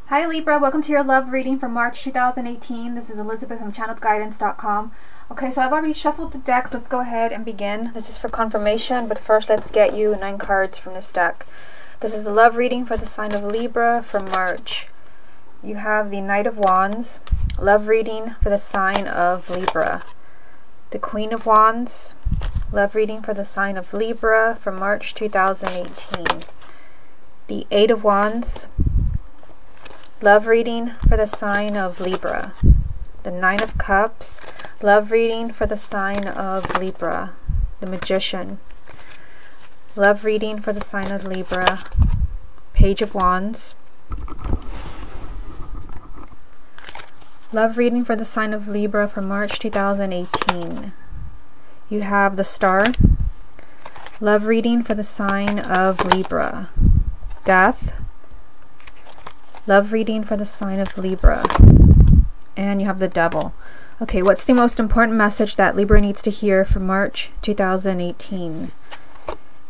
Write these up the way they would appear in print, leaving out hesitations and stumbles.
Hi Libra, welcome to your love reading for March 2018. This is Elizabeth from channelguidance.com. Okay, so I've already shuffled the decks. Let's go ahead and begin. This is for confirmation, but first let's get you 9 cards from this deck. This is the love reading for the sign of Libra for March. You have the Knight of Wands, love reading for the sign of Libra. The Queen of Wands, love reading for the sign of Libra for March 2018. The Eight of Wands, love reading for the sign of Libra. The Nine of Cups, love reading for the sign of Libra. The Magician, love reading for the sign of Libra. Page of Wands, love reading for the sign of Libra for March 2018. You have the Star, love reading for the sign of Libra. Death, love reading for the sign of Libra. And you have the Devil. Okay, what's the most important message that Libra needs to hear for March 2018?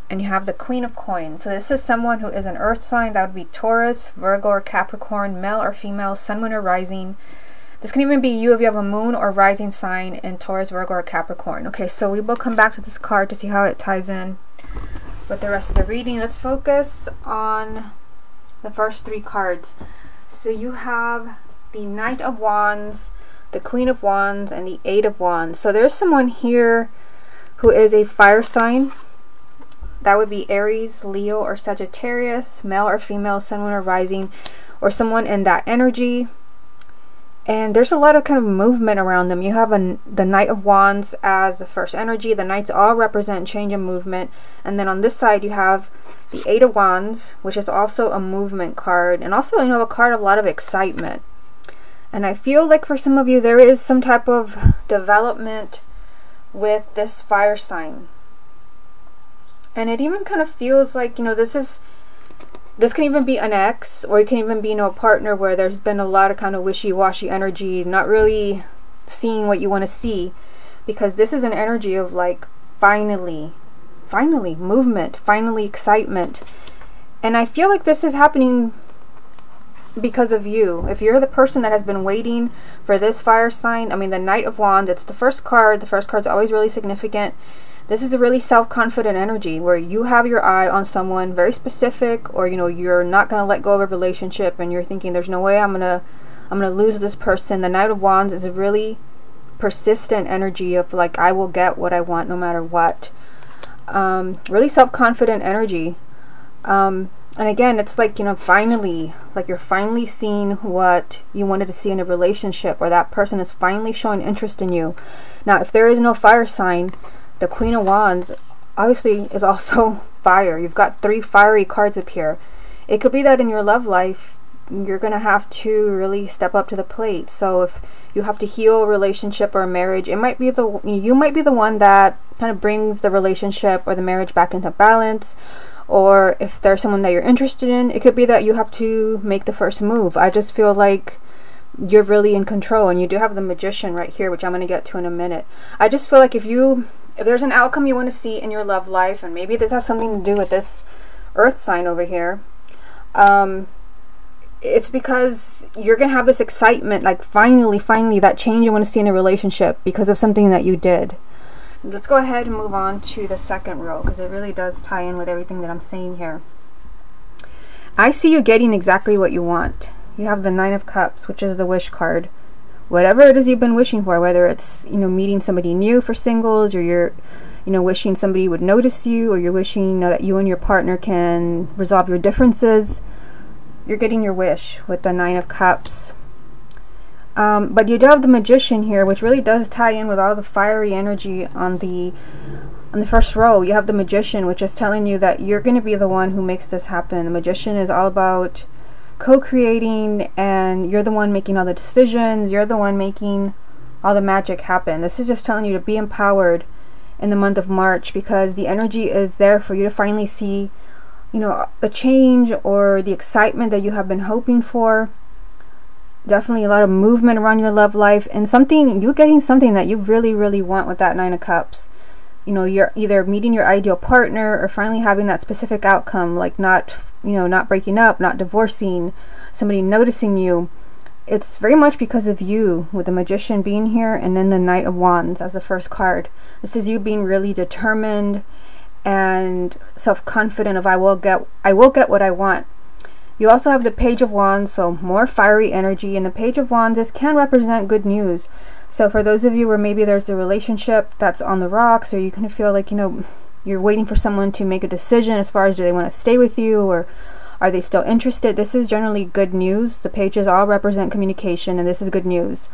And you have the Queen of Coins. So this is someone who is an earth sign. That would be Taurus, Virgo, or Capricorn, male or female, sun, moon, or rising. This can even be you if you have a moon or rising sign in Taurus, Virgo, or Capricorn. Okay, so we will come back to this card to see how it ties in with the rest of the reading. Let's focus on the first 3 cards. So you have the Knight of Wands, the Queen of Wands, and the Eight of Wands. So there's someone here who is a fire sign. That would be Aries, Leo, or Sagittarius, male or female, sun, moon, or rising, or someone in that energy. And there's a lot of kind of movement around them. You have the Knight of Wands as the first energy. The Knights all represent change and movement. And then on this side you have the Eight of Wands, which is also a movement card. And also, a card of a lot of excitement. And I feel like for some of you there is some type of development with this fire sign. And it even kind of feels like, this can even be an ex, or it can even be a partner where there's been a lot of kind of wishy-washy energy, not really seeing what you want to see, because this is an energy of like finally movement, finally excitement. And I feel like this is happening because of you. If you're the person that has been waiting for this fire sign, the Knight of Wands, it's the first card. The first card's always really significant. This is a really self-confident energy where you have your eye on someone very specific, or you're not going to let go of a relationship and you're thinking there's no way I'm going to lose this person. The Knight of Wands is a really persistent energy of like, I will get what I want no matter what. Really self-confident energy. And again, it's like, finally, like you're finally seeing what you wanted to see in a relationship, or that person is finally showing interest in you. Now, if there is no fire sign, the Queen of Wands obviously is also fire. You've got 3 fiery cards up here. It could be that in your love life, you're going to have to really step up to the plate. So if you have to heal a relationship or a marriage, you might be the one that kind of brings the relationship or the marriage back into balance. Or if there's someone that you're interested in, it could be that you have to make the first move. I just feel like you're really in control. And you do have the Magician right here, which I'm going to get to in a minute. I just feel like if there's an outcome you want to see in your love life, and maybe this has something to do with this earth sign over here, it's because you're going to have this excitement, like finally that change you want to see in a relationship because of something that you did. Let's go ahead and move on to the second row, because it really does tie in with everything that I'm saying here. I see you getting exactly what you want. You have the Nine of Cups, which is the wish card. Whatever it is you've been wishing for, whether it's meeting somebody new for singles, or you're wishing somebody would notice you, or you're wishing that you and your partner can resolve your differences, you're getting your wish with the Nine of Cups. But you do have the Magician here, which really does tie in with all the fiery energy on the first row. You have the Magician, which is telling you that you're going to be the one who makes this happen. The Magician is all about co-creating, and you're the one making all the decisions. You're the one making all the magic happen. This is just telling you to be empowered in the month of March, because the energy is there for you to finally see the change or the excitement that you have been hoping for. Definitely a lot of movement around your love life, and you're getting something that you really want with that Nine of Cups. you know, you're either meeting your ideal partner or finally having that specific outcome, like not, you know, not breaking up, not divorcing, somebody noticing you. It's very much because of you, with the Magician being here and then the Knight of Wands as the first card. This is you being really determined and self-confident of I will get what I want. You also have the Page of Wands, so more fiery energy, and the Page of Wands, this can represent good news. So for those of you where maybe there's a relationship that's on the rocks, or you kind of feel like, you know, you're waiting for someone to make a decision as far as do they want to stay with you or are they still interested, this is generally good news. The pages all represent communication, and this is good news.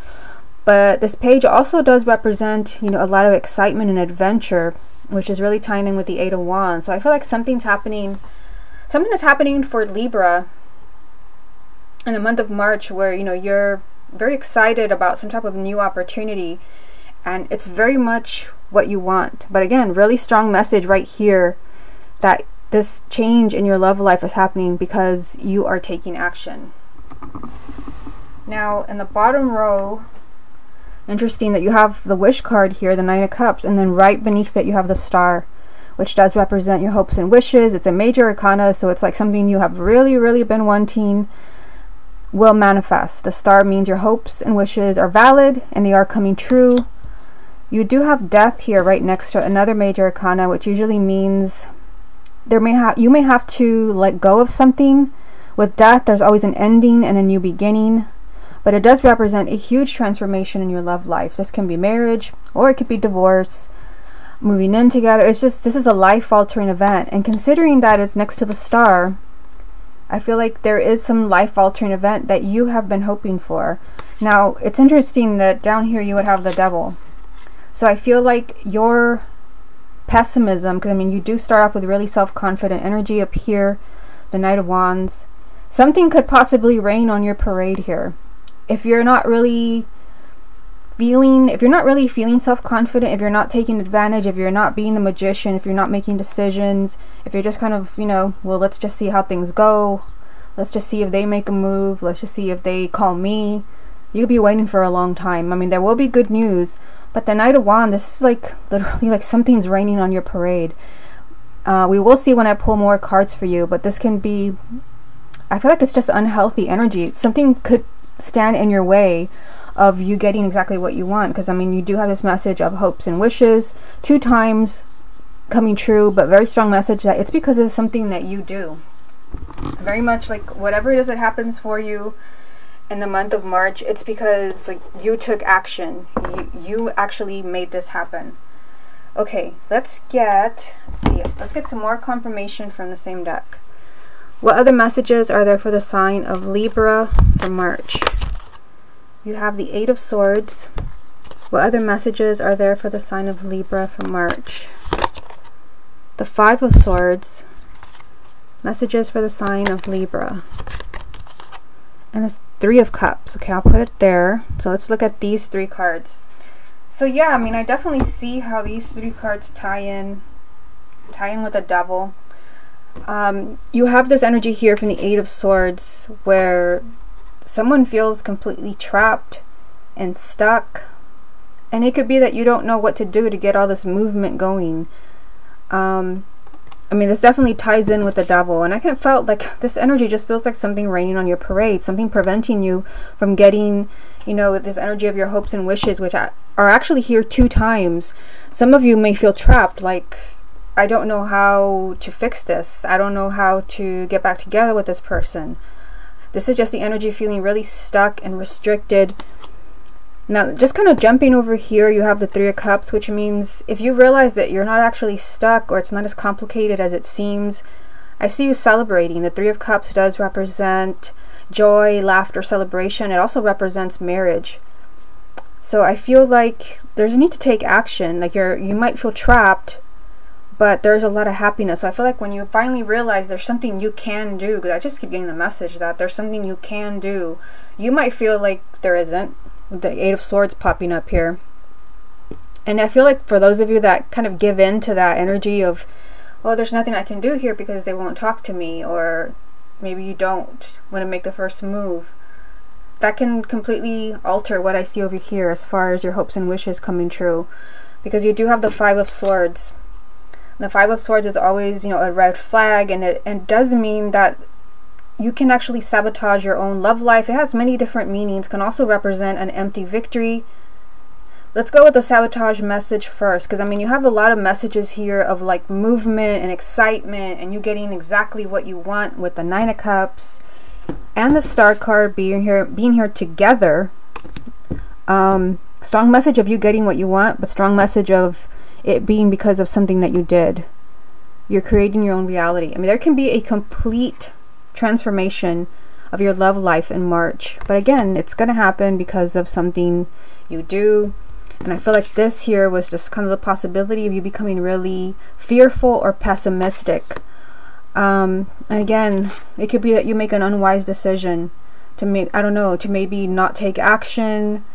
But this page also does represent, you know, a lot of excitement and adventure, which is really tying in with the Eight of Wands. So I feel like something is happening for Libra in the month of March where, you know, you're very excited about some type of new opportunity, and it's very much what you want. But again, really strong message right here that this change in your love life is happening because you are taking action. Now in the bottom row, interesting that you have the Wish card here, the Nine of Cups, and then right beneath it you have the Star, which does represent your hopes and wishes. It's a major arcana, so it's like something you have really been wanting will manifest. The Star means your hopes and wishes are valid and they are coming true. You do have Death here right next to another major arcana, which usually means you may have to let go of something. With Death, there's always an ending and a new beginning, but it does represent a huge transformation in your love life. This can be marriage, or it could be divorce, moving in together. It's just, this is a life-altering event, and considering that it's next to the Star, I feel like there is some life-altering event that you have been hoping for. Now, it's interesting that down here you would have the Devil. So I feel like your pessimism, because I mean you do start off with really self-confident energy up here, the Knight of Wands. Something could possibly rain on your parade here. If you're not really feeling self-confident, if you're not taking advantage, if you're not being the Magician, if you're not making decisions, if you're just kind of, you know, well, let's just see how things go, let's just see if they make a move, let's just see if they call me, you'll be waiting for a long time. I mean, there will be good news, but the Knight of Wands, this is like literally like something's raining on your parade. We will see when I pull more cards for you, but this can be, I feel like it's just unhealthy energy. Something could stand in your way of you getting exactly what you want, because I mean you do have this message of hopes and wishes 2 times coming true, but very strong message that it's because of something that you do. Very much like whatever it is that happens for you in the month of March, it's because like you took action. You actually made this happen. Okay, let's get some more confirmation from the same deck. What other messages are there for the sign of Libra for March? You have the Eight of Swords. What other messages are there for the sign of Libra for March? The Five of Swords. Messages for the sign of Libra. And the Three of Cups. Okay, I'll put it there. So let's look at these 3 cards. So yeah, I mean, I definitely see how these 3 cards tie in with the Devil. You have this energy here from the Eight of Swords where someone feels completely trapped and stuck, and it could be that you don't know what to do to get all this movement going. I mean, this definitely ties in with the Devil, and I kind of felt like this energy just feels like something raining on your parade, something preventing you from getting, you know, this energy of your hopes and wishes, which are actually here 2 times. Some of you may feel trapped, like, I don't know how to fix this. I don't know how to get back together with this person. This is just the energy of feeling really stuck and restricted. Now, just kind of jumping over here, you have the Three of Cups, which means if you realize that you're not actually stuck, or it's not as complicated as it seems, I see you celebrating. The Three of Cups does represent joy, laughter, celebration. It also represents marriage. So I feel like there's a need to take action. Like you might feel trapped, but there's a lot of happiness. So I feel like when you finally realize there's something you can do, because I just keep getting the message that there's something you can do, you might feel like there isn't, with the Eight of Swords popping up here. And I feel like for those of you that kind of give in to that energy of, well, there's nothing I can do here because they won't talk to me, or maybe you don't want to make the first move, that can completely alter what I see over here as far as your hopes and wishes coming true. because you do have the Five of Swords. And the Five of Swords is always, you know, a red flag, and it does mean that you can actually sabotage your own love life. It has many different meanings. It can also represent an empty victory. Let's go with the sabotage message first, because I mean, you have a lot of messages here of like movement and excitement, and you getting exactly what you want with the Nine of Cups and the Star card being here together. Strong message of you getting what you want, but strong message of it being because of something that you did. You're creating your own reality. I mean, there can be a complete transformation of your love life in March, but again, it's going to happen because of something you do. And I feel like this here was just kind of the possibility of you becoming really fearful or pessimistic. And again, it could be that you make an unwise decision to I don't know, to maybe not take action,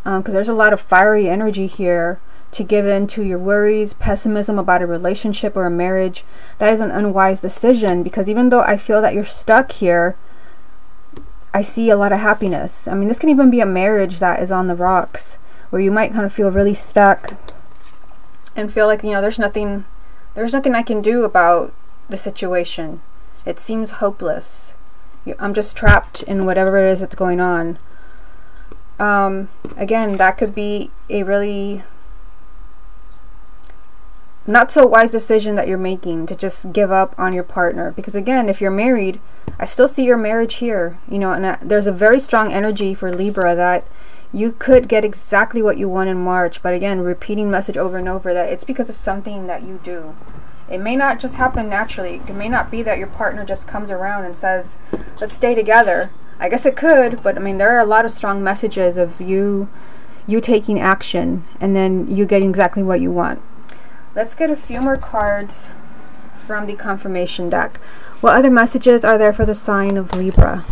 because there's a lot of fiery energy here, to give in to your worries, pessimism about a relationship or a marriage. That is an unwise decision, because even though I feel that you're stuck here, I see a lot of happiness. I mean, this can even be a marriage that is on the rocks, where you might kind of feel really stuck and feel like, you know, there's nothing I can do about the situation. It seems hopeless. I'm just trapped in whatever it is that's going on. Again, that could be a really not so wise decision that you're making, to just give up on your partner. Because again, if you're married, I still see your marriage here, you know, and there's a very strong energy for Libra that you could get exactly what you want in March. But again, repeating message over and over that it's because of something that you do. It may not just happen naturally. It may not be that your partner just comes around and says, let's stay together. I guess it could, but I mean, there are a lot of strong messages of you taking action and then you getting exactly what you want. Let's get a few more cards from the confirmation deck. What other messages are there for the sign of Libra?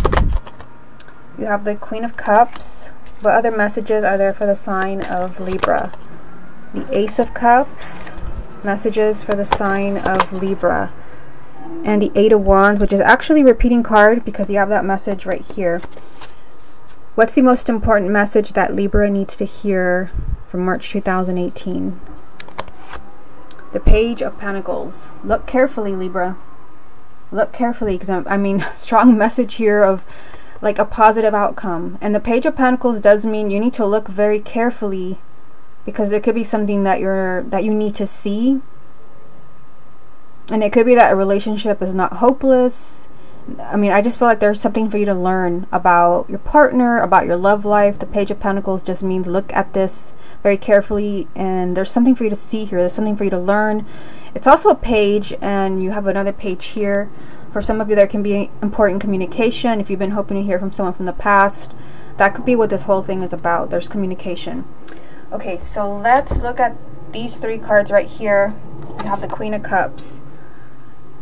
You have the Queen of Cups. What other messages are there for the sign of Libra? The Ace of Cups. Messages for the sign of Libra. And the Eight of Wands, which is actually a repeating card because you have that message right here. What's the most important message that Libra needs to hear for March 2018? The Page of Pentacles. Look carefully, Libra. Look carefully, because I mean, strong message here of like a positive outcome. And the Page of Pentacles does mean you need to look very carefully, because there could be something that you need to see. And it could be that a relationship is not hopeless. I mean, I just feel like there's something for you to learn about your partner, about your love life. The Page of Pentacles just means look at this very carefully, and there's something for you to see here. There's something for you to learn. It's also a page, and you have another page here. For some of you, there can be important communication. If you've been hoping to hear from someone from the past, that could be what this whole thing is about. There's communication. Okay, so let's look at these three cards right here. You have the Queen of Cups.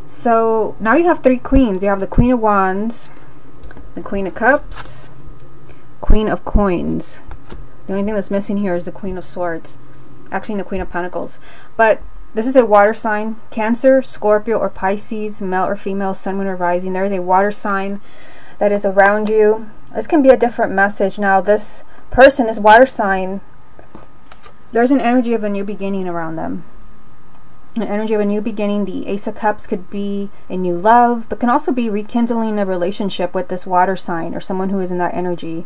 So now you have three queens. You have the Queen of Wands, the Queen of Cups, Queen of Coins. The only thing that's missing here is the Queen of Swords. Actually, the Queen of Pentacles. But this is a water sign. Cancer, Scorpio, or Pisces, male or female, sun, moon, or rising. There is a water sign that is around you. This can be a different message. Now, this person, this water sign, there's an energy of a new beginning around them. An energy of a new beginning. The Ace of Cups could be a new love, but can also be rekindling a relationship with this water sign or someone who is in that energy.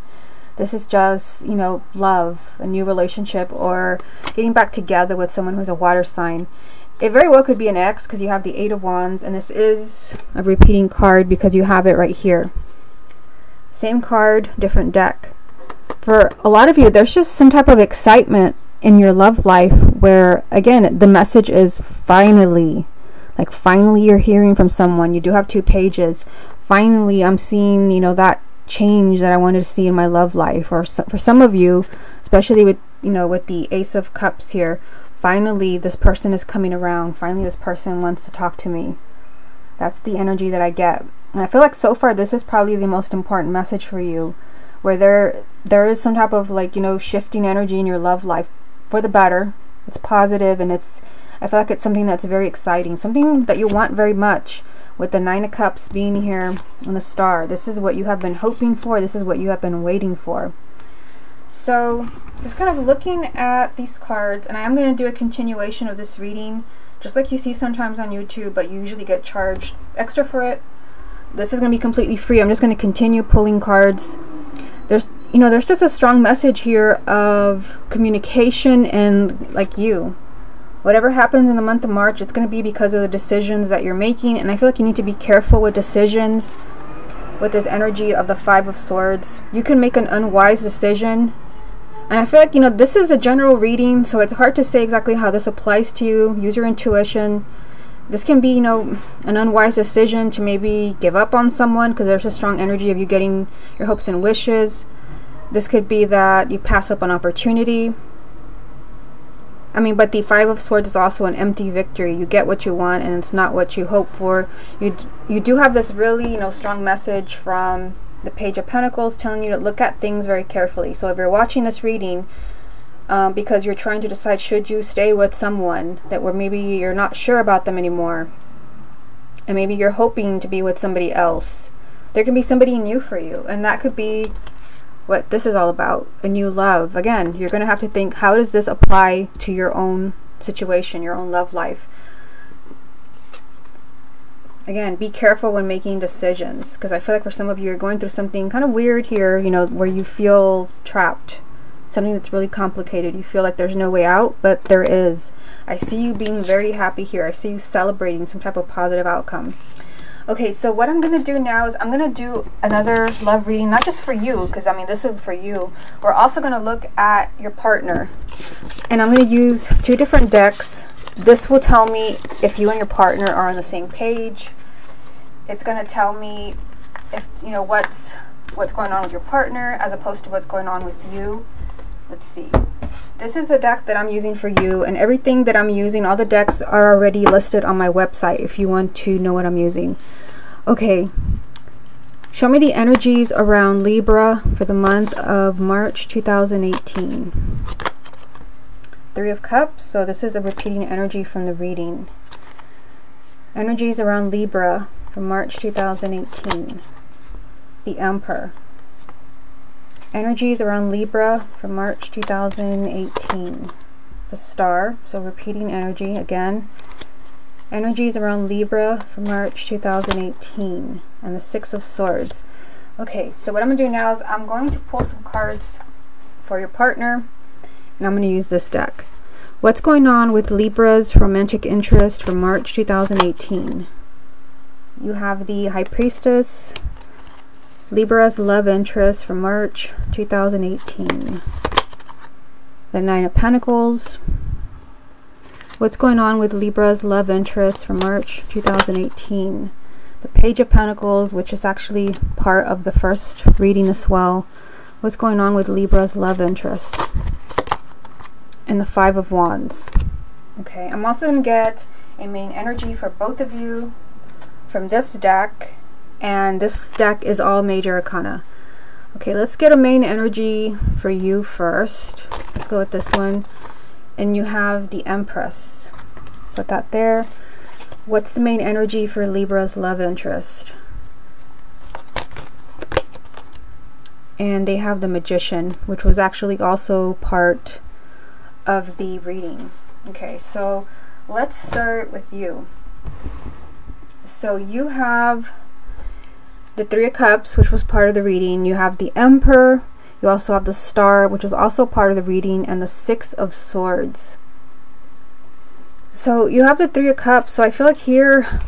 This is just, you know, love, a new relationship, or getting back together with someone who's a water sign. It very well could be an ex, because you have the Eight of Wands, and this is a repeating card because you have it right here. Same card, different deck. For a lot of you, there's just some type of excitement in your love life where, again, the message is finally, like finally you're hearing from someone. You do have two pages. Finally, I'm seeing, you know, that change that I wanted to see in my love life. Or for some of you, especially with, you know, with the Ace of Cups here, finally this person is coming around. Finally this person wants to talk to me. That's the energy that I get. And I feel like so far this is probably the most important message for you, where there is some type of, like, you know, shifting energy in your love life for the better. It's positive, and I feel like it's something that's very exciting, something that you want very much. With the Nine of Cups being here and the Star, this is what you have been hoping for. This is what you have been waiting for. So just kind of looking at these cards, and I am going to do a continuation of this reading, just like you see sometimes on YouTube, but you usually get charged extra for it. This is going to be completely free. I'm just going to continue pulling cards. There's just a strong message here of communication and like you. Whatever happens in the month of March, it's going to be because of the decisions that you're making, and I feel like you need to be careful with decisions. With this energy of the Five of Swords, you can make an unwise decision, and I feel like, this is a general reading, so it's hard to say exactly how this applies to you. Use your intuition. This can be, an unwise decision to maybe give up on someone because there's a strong energy of you getting your hopes and wishes. This could be that you pass up an opportunity. But the Five of Swords is also an empty victory. You get what you want and it's not what you hope for. You do have this really, strong message from the Page of Pentacles telling you to look at things very carefully. So if you're watching this reading because you're trying to decide, should you stay with someone that where maybe you're not sure about them anymore, and maybe you're hoping to be with somebody else, there can be somebody new for you, and that could be what this is all about, a new love. Again, you're going to have to think, how does this apply to your own situation, your own love life? Again, be careful when making decisions, because I feel like for some of you, you're going through something kind of weird here, where you feel trapped. Something that's really complicated. You feel like there's no way out, but there is. I see you being very happy here. I see you celebrating some type of positive outcome. Okay, so what I'm going to do now is I'm going to do another love reading, not just for you, because this is for you. We're also going to look at your partner. And I'm going to use two different decks. This will tell me if you and your partner are on the same page. It's going to tell me if, what's going on with your partner as opposed to what's going on with you. Let's see. This is the deck that I'm using for you, and everything that I'm using, all the decks are already listed on my website if you want to know what I'm using. Okay. Show me the energies around Libra for the month of March 2018. Three of Cups, so this is a repeating energy from the reading. Energies around Libra for March 2018. The Emperor. Energies around Libra for March 2018. The Star, so repeating energy again. Energies around Libra for March 2018. And the Six of Swords. Okay, so what I'm going to do now is I'm going to pull some cards for your partner, and I'm going to use this deck. What's going on with Libra's romantic interest for March 2018? You have the High Priestess, Libra's love interest for March 2018. The Nine of Pentacles. What's going on with Libra's love interest for March 2018? The Page of Pentacles, which is actually part of the first reading as well. What's going on with Libra's love interest? And the Five of Wands. Okay, I'm also going to get a main energy for both of you from this deck. And this deck is all major arcana. Okay, let's get a main energy for you first. Let's go with this one. And you have the Empress. Put that there. What's the main energy for Libra's love interest? And they have the Magician, which was actually also part of the reading. Okay, so let's start with you. So you have the Three of Cups, which was part of the reading. You have the Emperor. You also have the Star, which was also part of the reading, and the Six of Swords. So you have the Three of Cups. So I feel like here,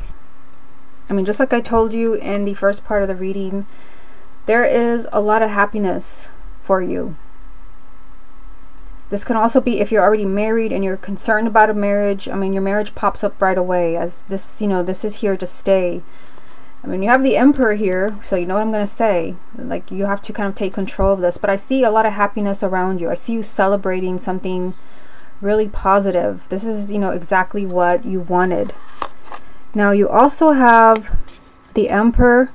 just like I told you in the first part of the reading, there is a lot of happiness for you. This can also be if you're already married and you're concerned about a marriage. Your marriage pops up right away as this, this is here to stay. You have the Emperor here, so you know what I'm going to say. Like, you have to kind of take control of this. But I see a lot of happiness around you. I see you celebrating something really positive. This is, exactly what you wanted. Now, you also have the Emperor.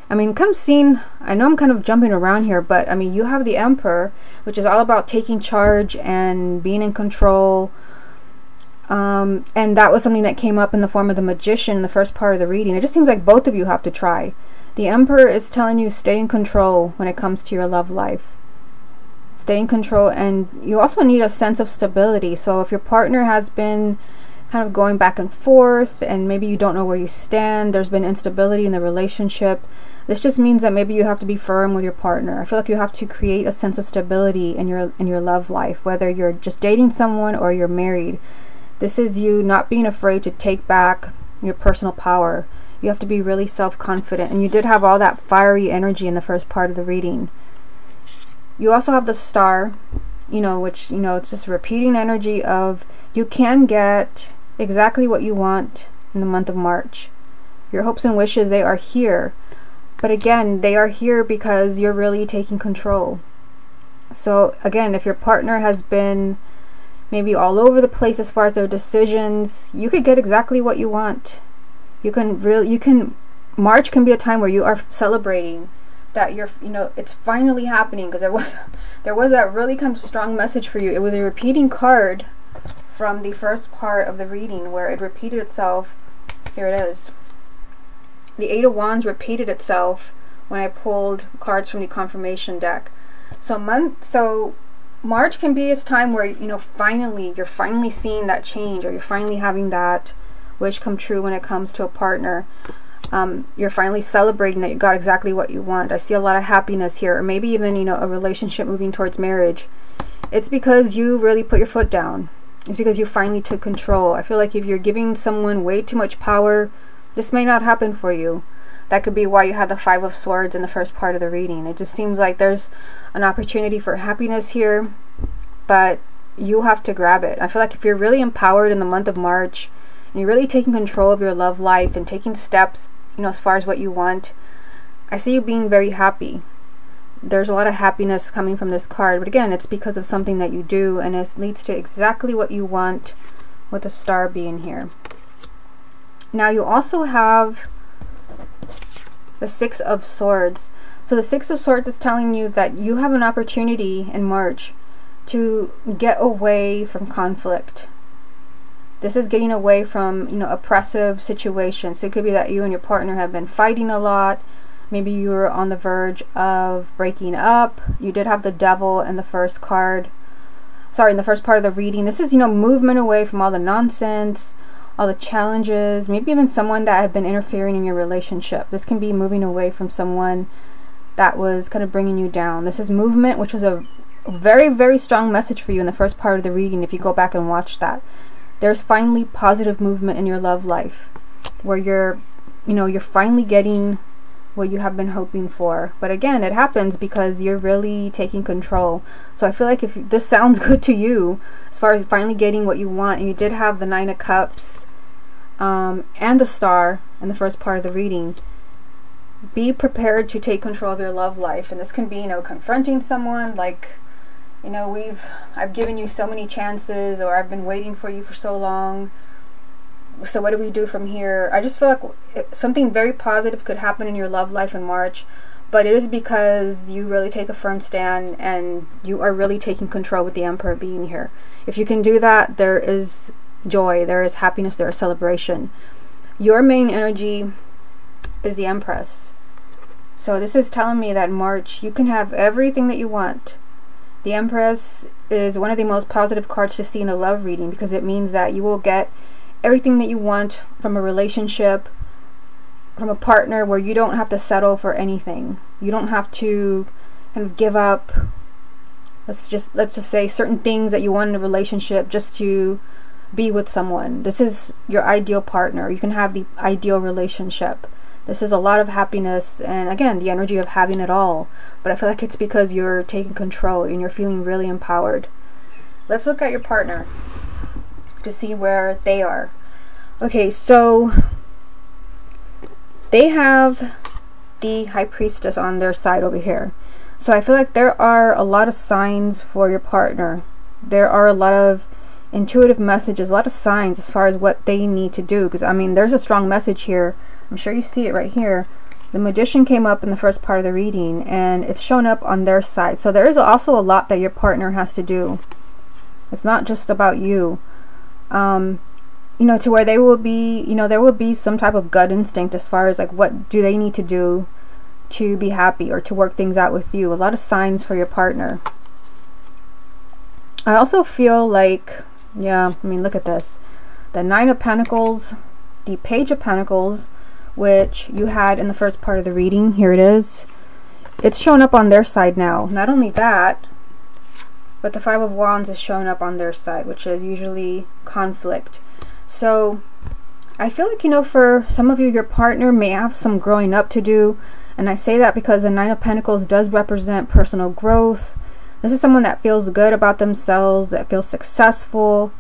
Kind of seeing, I know I'm kind of jumping around here, but, you have the Emperor, which is all about taking charge and being in control. And that was something that came up in the form of the Magician in the first part of the reading. It just seems like both of you have to try. The Emperor is telling you stay in control when it comes to your love life. Stay in control, and you also need a sense of stability. So if your partner has been kind of going back and forth and maybe you don't know where you stand, there's been instability in the relationship, this just means that maybe you have to be firm with your partner. I feel like you have to create a sense of stability in your love life, whether you're just dating someone or you're married. This is you not being afraid to take back your personal power. You have to be really self-confident, and you did have all that fiery energy in the first part of the reading. You also have the Star, which, it's just repeating energy of you can get exactly what you want in the month of March. Your hopes and wishes, they are here. But again, they are here because you're really taking control. So again, if your partner has been maybe all over the place as far as their decisions, you could get exactly what you want. March can be a time where you are celebrating that it's finally happening, because there was that really kind of strong message for you. It was a repeating card from the first part of the reading where it repeated itself. Here it is. The Eight of Wands repeated itself when I pulled cards from the confirmation deck. So March can be a time where you're finally seeing that change, or you're finally having that wish come true when it comes to a partner. You're finally celebrating that you got exactly what you want. I see a lot of happiness here, or maybe even a relationship moving towards marriage. It's because you really put your foot down. It's because you finally took control. I feel like if you're giving someone way too much power, this may not happen for you. That could be why you had the Five of Swords in the first part of the reading. It just seems like there's an opportunity for happiness here, but you have to grab it. I feel like if you're really empowered in the month of March, and you're really taking control of your love life and taking steps, as far as what you want, I see you being very happy. There's a lot of happiness coming from this card, but again, it's because of something that you do, and it leads to exactly what you want, with the Star being here. Now you also have the Six of Swords. So the Six of Swords is telling you that you have an opportunity in March to get away from conflict. This is getting away from, oppressive situations. So it could be that you and your partner have been fighting a lot. Maybe you're on the verge of breaking up. You did have the Devil in the first card. Sorry, in the first part of the reading. This is, movement away from all the nonsense, all the challenges, maybe even someone that had been interfering in your relationship. This can be moving away from someone that was kind of bringing you down. This is movement, which was a very, very strong message for you in the first part of the reading, if you go back and watch that. There's finally positive movement in your love life, where you're finally getting what you have been hoping for. But again, it happens because you're really taking control. So I feel like if this sounds good to you, as far as finally getting what you want, and you did have the Nine of Cups and the Star in the first part of the reading, be prepared to take control of your love life. And this can be, confronting someone like, I've given you so many chances, or I've been waiting for you for so long. So what do we do from here? I just feel like something very positive could happen in your love life in March, but it is because you really take a firm stand and you are really taking control with the Emperor being here. If you can do that, there is joy, there is happiness, there is celebration. Your main energy is the Empress. So this is telling me that in March, you can have everything that you want. The Empress is one of the most positive cards to see in a love reading, because it means that you will get everything that you want from a relationship, from a partner, where you don't have to settle for anything. You don't have to kind of give up, let's just say, certain things that you want in a relationship just to be with someone. This is your ideal partner. You can have the ideal relationship. This is a lot of happiness, and again, the energy of having it all. But I feel like it's because you're taking control and you're feeling really empowered. Let's look at your partner to see where they are. Okay, so they have the High Priestess on their side over here. So I feel like there are a lot of signs for your partner. There are a lot of intuitive messages, a lot of signs as far as what they need to do. Because, there's a strong message here. I'm sure you see it right here. The Magician came up in the first part of the reading, and it's shown up on their side. So there is also a lot that your partner has to do. It's not just about you. To where they will be, there will be some type of gut instinct as far as like what do they need to do to be happy or to work things out with you. A lot of signs for your partner. I also feel like, yeah, I mean, look at this. The Nine of Pentacles, the Page of Pentacles, which you had in the first part of the reading. Here it is. It's showing up on their side now. Not only that, but the Five of Wands is showing up on their side, which is usually conflict. So I feel like, you know, for some of you, your partner may have some growing up to do. And I say that because the Nine of Pentacles does represent personal growth. This is someone that feels good about themselves, that feels successful.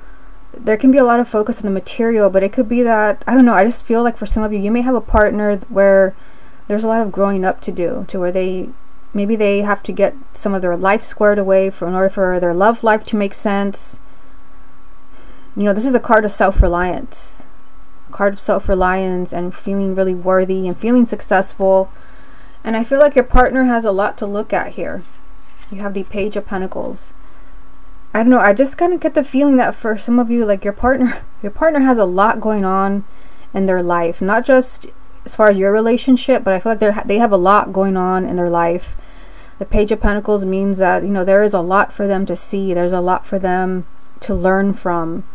There can be a lot of focus on the material, but it could be that, I don't know, I just feel like for some of you, you may have a partner where there's a lot of growing up to do, to where maybe they have to get some of their life squared away in order for their love life to make sense. You know, this is a card of self-reliance. Card of self-reliance and feeling really worthy and feeling successful. And I feel like your partner has a lot to look at here. You have the Page of Pentacles. I don't know, I just kind of get the feeling that for some of you, like your partner has a lot going on in their life. Not just as far as your relationship, but I feel like they have a lot going on in their life. The Page of Pentacles means that, you know, there is a lot for them to see. There's a lot for them to learn from.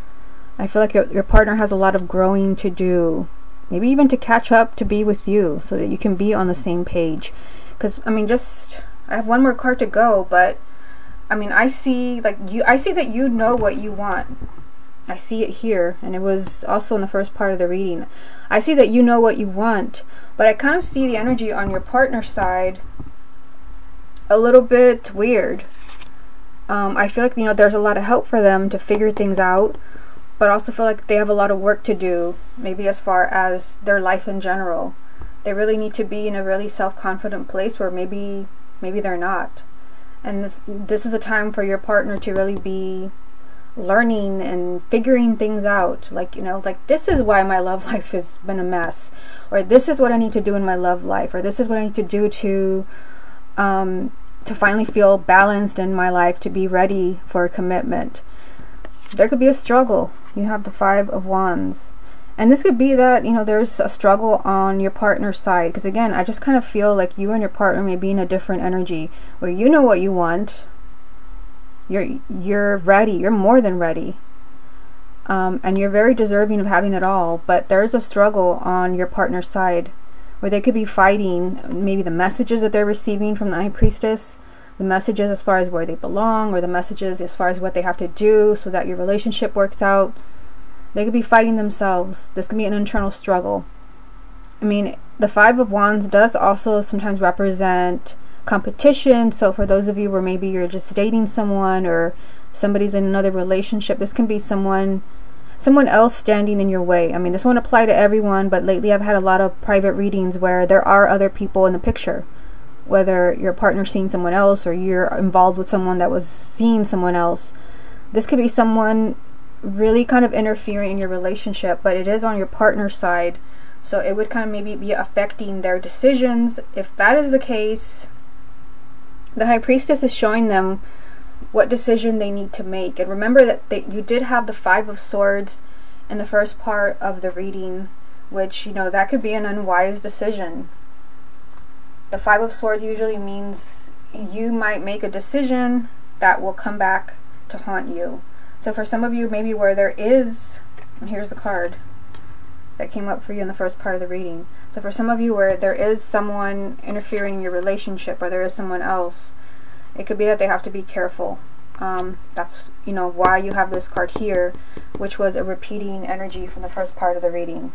I feel like your partner has a lot of growing to do. Maybe even to catch up to be with you so that you can be on the same page. Because, I mean, I have one more card to go, but I mean, I see that you know what you want. I see it here, and it was also in the first part of the reading. I see that you know what you want, but I kind of see the energy on your partner's side a little bit weird. I feel like, you know, there's a lot of help for them to figure things out, but I also feel like they have a lot of work to do, maybe as far as their life in general. They really need to be in a really self-confident place where maybe they're not. And this is a time for your partner to really be learning and figuring things out. Like, you know, like, this is why my love life has been a mess, or this is what I need to do in my love life, or this is what I need to do to finally feel balanced in my life, to be ready for a commitment. There could be a struggle. You have the Five of Wands. And this could be that, you know, there's a struggle on your partner's side. Because again, I just kind of feel like you and your partner may be in a different energy where you know what you want. You're ready. You're more than ready. And you're very deserving of having it all. But there's a struggle on your partner's side where they could be fighting maybe the messages that they're receiving from the High Priestess. The messages as far as where they belong, or the messages as far as what they have to do so that your relationship works out. They could be fighting themselves. This could be an internal struggle. I mean, the Five of Wands does also sometimes represent competition. So for those of you where maybe you're just dating someone, or somebody's in another relationship, this can be someone else standing in your way. I mean, this won't apply to everyone, but lately I've had a lot of private readings where there are other people in the picture. Whether your partner's seeing someone else, or you're involved with someone that was seeing someone else. This could be someone really kind of interfering in your relationship, but it is on your partner's side. So it would kind of maybe be affecting their decisions. If that is the case, the High Priestess is showing them what decision they need to make. And remember that you did have the Five of Swords in the first part of the reading, which, you know, that could be an unwise decision. The Five of Swords usually means you might make a decision that will come back to haunt you. So for some of you, maybe where there is, and here's the card that came up for you in the first part of the reading. So for some of you where there is someone interfering in your relationship, or there is someone else, it could be that they have to be careful. That's, you know, why you have this card here, which was a repeating energy from the first part of the reading.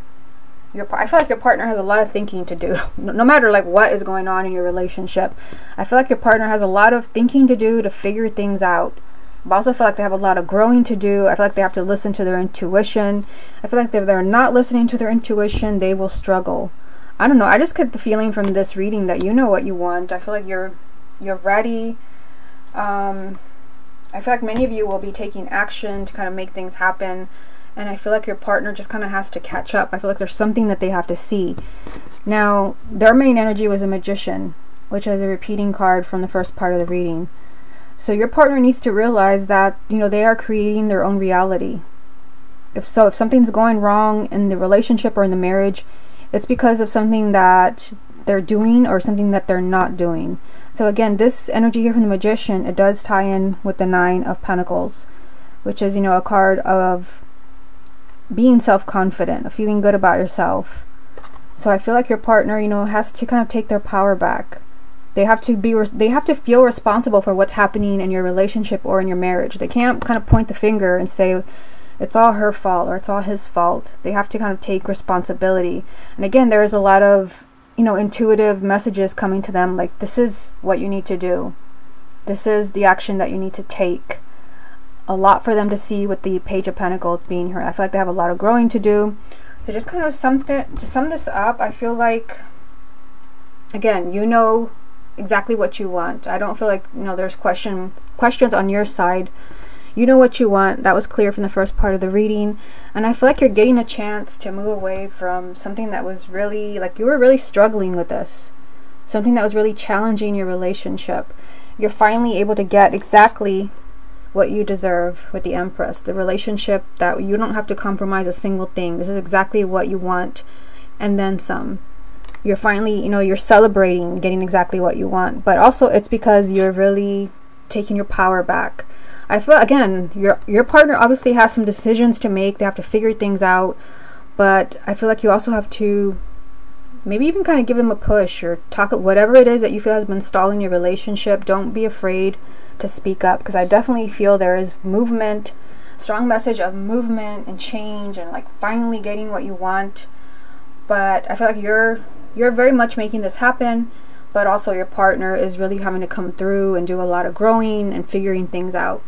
I feel like your partner has a lot of thinking to do. No matter like what is going on in your relationship, I feel like your partner has a lot of thinking to do to figure things out. But I also feel like they have a lot of growing to do. I feel like they have to listen to their intuition. I feel like if they're not listening to their intuition, they will struggle. I don't know. I just get the feeling from this reading that you know what you want. I feel like you're ready. I feel like many of you will be taking action to kind of make things happen. And I feel like your partner just kind of has to catch up. I feel like there's something that they have to see. Now, their main energy was a Magician, which is a repeating card from the first part of the reading. So your partner needs to realize that, you know, they are creating their own reality. If something's going wrong in the relationship or in the marriage, it's because of something that they're doing or something that they're not doing. So again, this energy here from the Magician, it does tie in with the Nine of Pentacles, which is, you know, a card of being self-confident, of feeling good about yourself. So I feel like your partner, you know, has to kind of take their power back. They have to feel responsible for what's happening in your relationship or in your marriage. They can't kind of point the finger and say it's all her fault or it's all his fault. They have to kind of take responsibility. And again, there is a lot of, you know, intuitive messages coming to them, like, this is what you need to do. This is the action that you need to take. A lot for them to see with the Page of Pentacles being here. I feel like they have a lot of growing to do. So just kind of to sum this up, I feel like, again, you know exactly what you want. I don't feel like, you know, there's questions on your side. You know what you want. That was clear from the first part of the reading. And I feel like you're getting a chance to move away from something that was really, like, you were really struggling with this. Something that was really challenging your relationship. You're finally able to get exactly what you deserve with the Empress. The relationship that you don't have to compromise a single thing. This is exactly what you want, and then some. You're finally, you know, you're celebrating getting exactly what you want, but also it's because you're really taking your power back. I feel, again, your partner obviously has some decisions to make. They have to figure things out, but I feel like you also have to maybe even kind of give them a push, or talk, whatever it is that you feel has been stalling your relationship. Don't be afraid to speak up, because I definitely feel there is movement, strong message of movement and change and, like, finally getting what you want. But I feel like you're very much making this happen, but also your partner is really having to come through and do a lot of growing and figuring things out.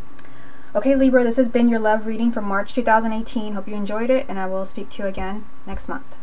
Okay, Libra, this has been your love reading for March 2018. Hope you enjoyed it, and I will speak to you again next month.